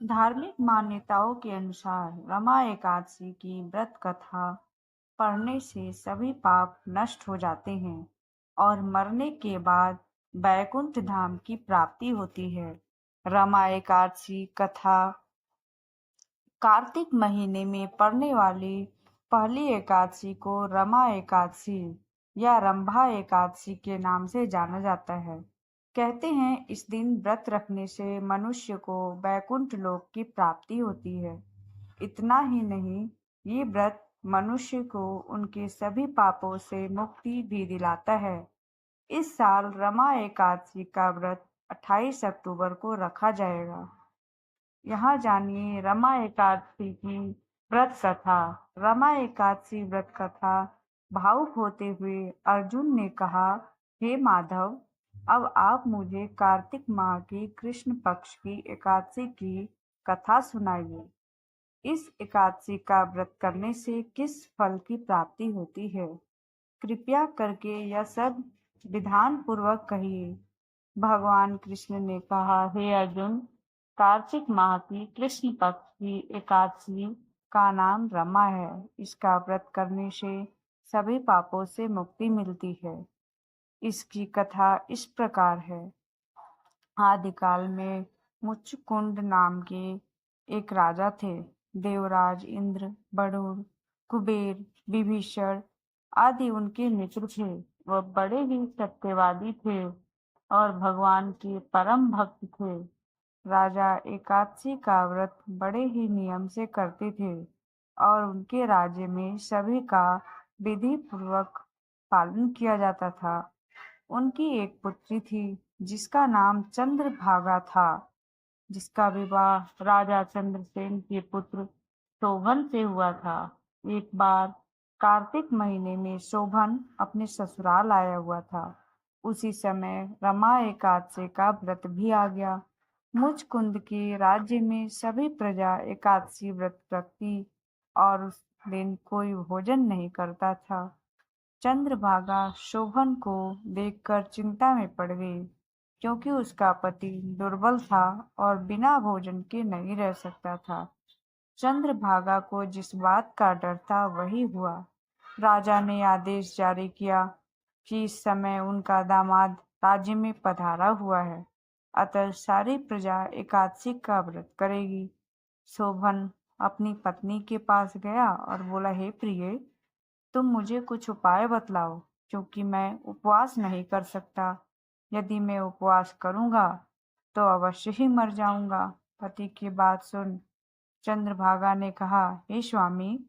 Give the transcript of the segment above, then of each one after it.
धार्मिक मान्यताओं के अनुसार रमा एकादशी की व्रत कथा पढ़ने से सभी पाप नष्ट हो जाते हैं और मरने के बाद वैकुंठ धाम की प्राप्ति होती है। रमा एकादशी कथा कार्तिक महीने में पड़ने वाली पहली एकादशी को रमा एकादशी या रंभा एकादशी के नाम से जाना जाता है। कहते हैं इस दिन व्रत रखने से मनुष्य को वैकुंठ लोक की प्राप्ति होती है। इतना ही नहीं, ये व्रत मनुष्य को उनके सभी पापों से मुक्ति भी दिलाता है। इस साल रमा एकादशी का व्रत 28 अक्टूबर को रखा जाएगा। यहाँ जानिए रमा एकादशी की व्रत कथा। रमा एकादशी व्रत कथा। भावुक होते हुए अर्जुन ने कहा, हे माधव, अब आप मुझे कार्तिक माह की कृष्ण पक्ष की एकादशी की कथा सुनाइए। इस एकादशी का व्रत करने से किस फल की प्राप्ति होती है? कृपया करके यह सब विधान पूर्वक कहिए। भगवान कृष्ण ने कहा, हे अर्जुन, कार्तिक माह की कृष्ण पक्ष की एकादशी का नाम रमा है। इसका व्रत करने से सभी पापों से मुक्ति मिलती है। इसकी कथा इस प्रकार है। आदिकाल में मुचकुंद नाम के एक राजा थे। देवराज इंद्र, वरुण, कुबेर, विभीषण आदि उनके मित्र थे। वह बड़े ही सत्यवादी थे और भगवान के परम भक्त थे। राजा एकादशी का व्रत बड़े ही नियम से करते थे और उनके राज्य में सभी का विधि पूर्वक पालन किया जाता था। उनकी एक पुत्री थी जिसका नाम चंद्रभागा था, जिसका विवाह राजा चंद्रसेन के पुत्र शोभन से हुआ था। एक बार कार्तिक महीने में शोभन अपने ससुराल आया हुआ था। उसी समय रमा एकादशी का व्रत भी आ गया। मुचकुंद के राज्य में सभी प्रजा एकादशी व्रत रखती और उस दिन कोई भोजन नहीं करता था। चंद्रभागा शोभन को देखकर चिंता में पड़ गई, क्योंकि उसका पति दुर्बल था और बिना भोजन के नहीं रह सकता था। चंद्रभागा को जिस बात का डर था वही हुआ। राजा ने आदेश जारी किया कि इस समय उनका दामाद राज्य में पधारा हुआ है, अतः सारी प्रजा एकादशी का व्रत करेगी। शोभन अपनी पत्नी के पास गया और बोला, हे प्रिय, तुम मुझे कुछ उपाय बतलाओ, क्योंकि मैं उपवास नहीं कर सकता। यदि मैं उपवास करूंगा तो अवश्य ही मर जाऊंगा। पति की बात सुन चंद्रभागा ने कहा, हे स्वामी,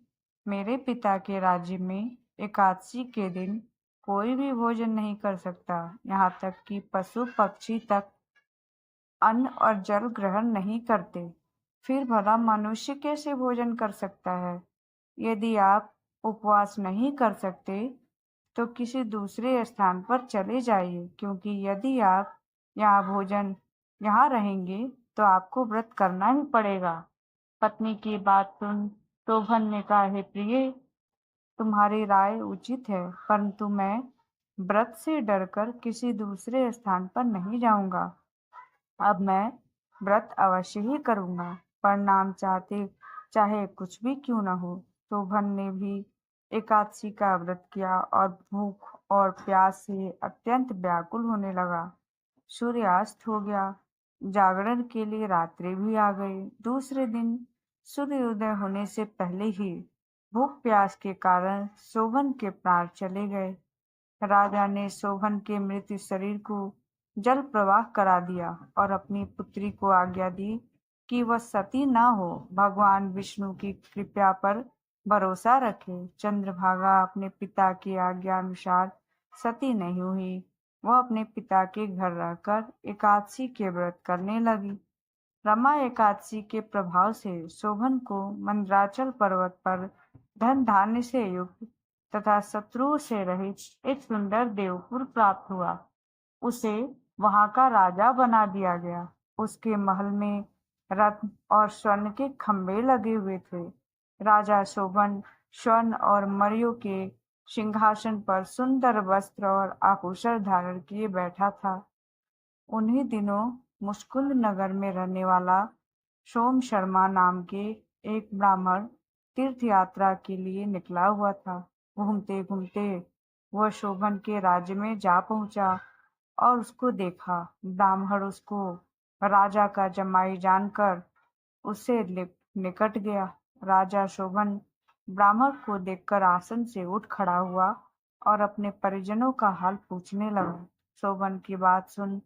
मेरे पिता के राज्य में एकादशी के दिन कोई भी भोजन नहीं कर सकता। यहाँ तक कि पशु पक्षी तक अन्न और जल ग्रहण नहीं करते। फिर भला मनुष्य कैसे भोजन कर सकता है? यदि आप उपवास नहीं कर सकते तो किसी दूसरे स्थान पर चले जाइए, क्योंकि यदि आप यहाँ रहेंगे तो आपको व्रत करना ही पड़ेगा। पत्नी की बात सुन शोभन ने कहा, हे प्रिय, तुम्हारी राय उचित है, परंतु मैं व्रत से डरकर किसी दूसरे स्थान पर नहीं जाऊंगा। अब मैं व्रत अवश्य ही करूंगा, परिणाम चाहते चाहे कुछ भी क्यों न हो। शोभन ने भी एकादशी का व्रत किया और भूख और प्यास से अत्यंत व्याकुल होने लगा। सूर्यास्त हो गया। जागरण के लिए रात्रि भी आ गई। दूसरे दिन सूर्योदय होने से पहले ही भूख प्यास के कारण शोभन के प्राण चले गए। राजा ने शोभन के मृत शरीर को जल प्रवाह करा दिया और अपनी पुत्री को आज्ञा दी कि वह सती न हो, भगवान विष्णु की कृपा पर भरोसा रखे। चंद्रभागा अपने पिता की आज्ञा अनुसार सती नहीं हुई। वह अपने पिता के घर रहकर एकादशी के व्रत करने लगी। रमा एकादशी के प्रभाव से शोभन को मंदराचल पर्वत पर धन धान्य से युक्त तथा शत्रुओं से रहित एक सुंदर देवपुर प्राप्त हुआ। उसे वहां का राजा बना दिया गया। उसके महल में रत्न और स्वर्ण के खंभे लगे हुए थे। राजा शोभन स्वर्ण और मणियों के सिंहासन पर सुंदर वस्त्र और आभूषण धारण किए बैठा था। उन्हीं दिनों मुस्कुंद नगर में रहने वाला सोम शर्मा नाम के एक ब्राह्मण तीर्थ यात्रा के लिए निकला हुआ था। घूमते घूमते वह शोभन के राज्य में जा पहुंचा और उसको देखा। ब्राह्मण उसको राजा का जमाई जानकर उससे निकट गया। राजा शोभन ब्राह्मण को देखकर आसन से उठ खड़ा हुआ और अपने परिजनों का हाल पूछने लगा। शोभन की बात सुन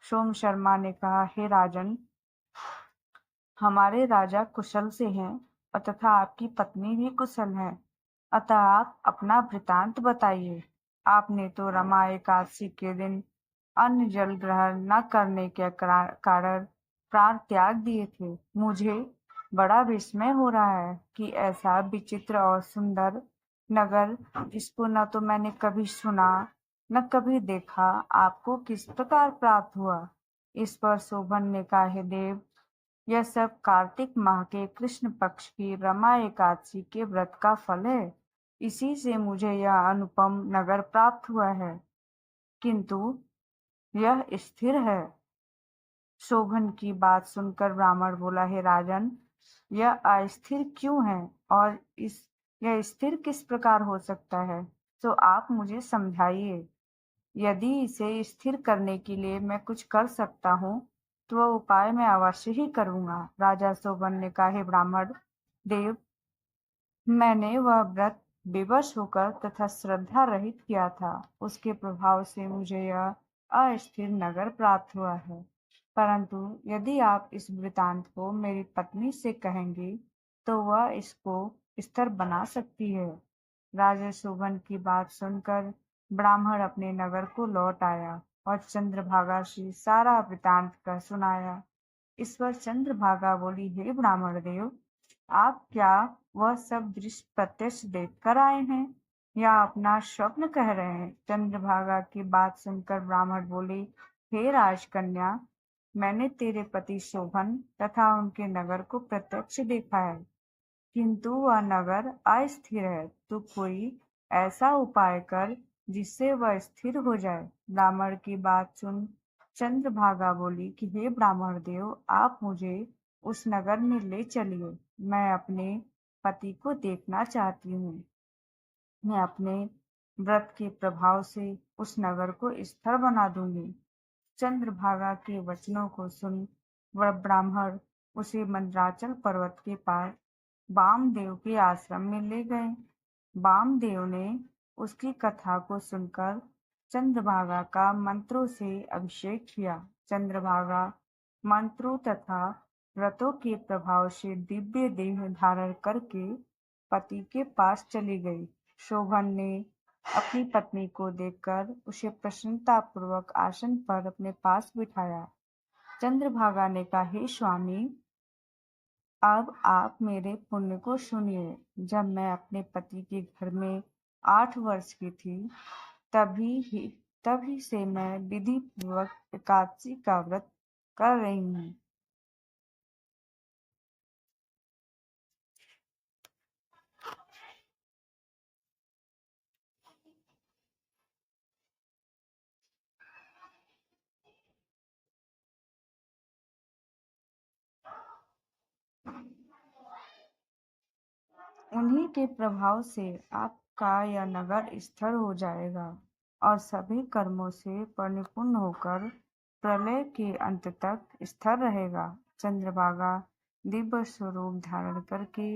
सोम शर्मा ने कहा, हे राजन, हमारे राजा कुशल से हैं और तथा आपकी पत्नी भी कुशल है। अतः आप अपना वृतांत बताइए। आपने तो रमा एकादशी के दिन अन्न जल ग्रहण न करने के कारण प्राण त्याग दिए थे। मुझे बड़ा विस्मय हो रहा है कि ऐसा विचित्र और सुंदर नगर, जिसको न तो मैंने कभी सुना न कभी देखा, आपको किस प्रकार प्राप्त हुआ। इस पर शोभन ने कहा, हे देव, यह सब कार्तिक माह के कृष्ण पक्ष की रमा एकादशी के व्रत का फल है। इसी से मुझे यह अनुपम नगर प्राप्त हुआ है, किंतु यह स्थिर है। शोभन की बात सुनकर ब्राह्मण बोला, हे राजन, यह अस्थिर क्यों है और यह स्थिर किस प्रकार हो सकता है, तो आप मुझे समझाइए। यदि इसे स्थिर करने के लिए मैं कुछ कर सकता हूँ तो वह उपाय मैं अवश्य ही करूँगा। राजा शोभन ने कहा, हे ब्राह्मण देव, मैंने वह व्रत विवश होकर तथा श्रद्धा रहित किया था। उसके प्रभाव से मुझे यह अस्थिर नगर प्राप्त हुआ है। परंतु यदि आप इस वृतांत को मेरी पत्नी से कहेंगे तो वह इसको स्थिर बना सकती है। राजा शोभन की बात सुनकर ब्राह्मण अपने नगर को लौट आया और चंद्रभागा से सारा वृतांत का सुनाया। इस पर चंद्रभागा बोली, हे ब्राह्मण देव, आप क्या वह सब दृश्य प्रत्यक्ष देख कर आए हैं या अपना स्वप्न कह रहे हैं। चंद्रभागा की बात सुनकर ब्राह्मण बोले, हे राजकन्या, मैंने तेरे पति शोभन तथा उनके नगर को प्रत्यक्ष देखा है, किंतु वह नगर अस्थिर है। तू कोई ऐसा उपाय कर जिससे वह स्थिर हो जाए। ब्राह्मण की बात सुन चंद्रभागा बोली कि हे ब्राह्मण देव, आप मुझे उस नगर में ले चलिए। मैं अपने पति को देखना चाहती हूँ। मैं अपने व्रत के प्रभाव से उस नगर को स्थिर बना दूंगी। चंद्रभागा के वचनों को सुन वह ब्राह्मण उसे मंदराचल पर्वत के पास वामदेव के आश्रम में ले गए। वामदेव ने उसकी कथा को सुनकर चंद्रभागा का मंत्रों से अभिषेक किया। चंद्रभागा मंत्रों तथा व्रतों के प्रभाव से दिव्य देह धारण करके पति के पास चली गई। शोभन ने अपनी पत्नी को देखकर उसे प्रसन्नतापूर्वक आसन पर अपने पास बिठाया। चंद्रभागा ने कहा, हे स्वामी, अब आप मेरे पुण्य को सुनिए। जब मैं अपने पति के घर में 8 वर्ष की थी, तभी से मैं विधि पूर्वक एकादशी का व्रत कर रही हूँ। उन्हीं के प्रभाव से आपका यह नगर स्थिर हो जाएगा और सभी कर्मों से परिपूर्ण होकर प्रलय के अंत तक स्थिर रहेगा। चंद्रभागा दिव्य स्वरूप धारण करके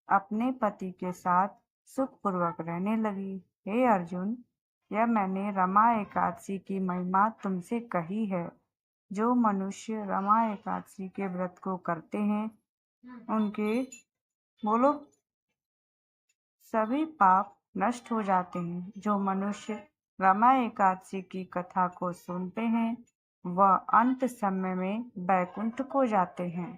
अपने पति के साथ सुखपूर्वक रहने लगी। हे अर्जुन, यह मैंने रमा एकादशी की महिमा तुमसे कही है। जो मनुष्य रमा एकादशी के व्रत को करते हैं, उनके बोलो सभी पाप नष्ट हो जाते हैं। जो मनुष्य रमा एकादशी की कथा को सुनते हैं, वह अंत समय में वैकुंठ को जाते हैं।